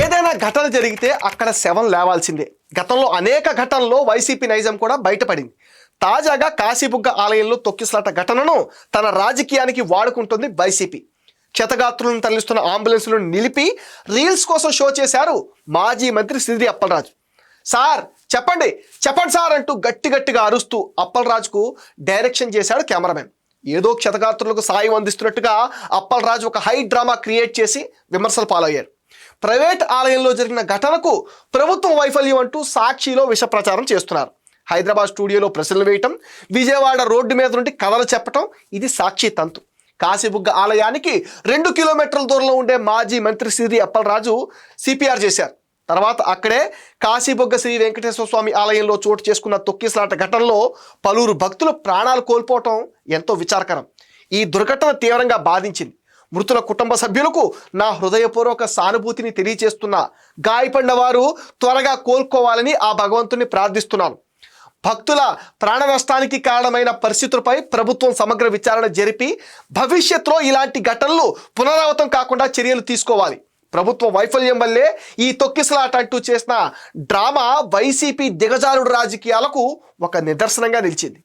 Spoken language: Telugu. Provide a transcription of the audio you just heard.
ఏదైనా ఘటన జరిగితే అక్కడ శవం లేవాల్సిందే. గతంలో అనేక ఘటనల్లో వైసీపీ నైజం కూడా బయటపడింది. తాజాగా కాశీబుగ్గ ఆలయంలో తొక్కిసలాట ఘటనను తన రాజకీయానికి వాడుకుంటుంది వైసీపీ. క్షతగాత్రులను తరలిస్తున్న అంబులెన్స్లను నిలిపి రీల్స్ కోసం షో చేశారు మాజీ మంత్రి సిద్ది అప్పలరాజు. సార్ చెప్పండి చెప్పండి సార్ అంటూ గట్టిగా అరుస్తూ అప్పలరాజుకు డైరెక్షన్ చేశాడు కెమెరామెన్. ఏదో క్షతగాత్రులకు సాయం అందిస్తున్నట్టుగా అప్పలరాజు ఒక హై డ్రామా క్రియేట్ చేసి విమర్శలు పాలయ్యారు. ప్రైవేట్ ఆలయంలో జరిగిన ఘటనకు ప్రభుత్వం వైఫల్యం అంటూ సాక్షిలో విష ప్రచారం చేస్తున్నారు. హైదరాబాద్ స్టూడియోలో ప్రశ్నలు వేయటం, విజయవాడ రోడ్డు మీద నుండి కథలు చెప్పటం ఇది సాక్షి తంతు. కాశీబుగ్గ ఆలయానికి 2 కిలోమీటర్ల దూరంలో ఉండే మాజీ మంత్రి సిద్ది అప్పలరాజు సిపిఆర్ చేశారు. తర్వాత అక్కడే కాశీబుగ్గ శ్రీ వెంకటేశ్వర స్వామి ఆలయంలో చోటు చేసుకున్న తొక్కిసలాట ఘటనలో పలువురు భక్తులు ప్రాణాలు కోల్పోవటం ఎంతో విచారకరం. ఈ దుర్ఘటన తీవ్రంగా బాధించింది. మృతుల కుటుంబ సభ్యులకు నా హృదయపూర్వక సానుభూతిని తెలియజేస్తున్నా. గాయపడిన వారు త్వరగా కోలుకోవాలని ఆ భగవంతుని ప్రార్థిస్తున్నాను. భక్తుల ప్రాణ నష్టానికి కారణమైన పరిస్థితులపై ప్రభుత్వం సమగ్ర విచారణ జరిపి భవిష్యత్తులో ఇలాంటి ఘటనలు పునరావృతం కాకుండా చర్యలు తీసుకోవాలి. ప్రభుత్వ వైఫల్యం వల్లే ఈ తొక్కిసలాట అంటూ చేసిన డ్రామా వైసీపీ దిగజారుడు రాజకీయాలకు ఒక నిదర్శనంగా నిలిచింది.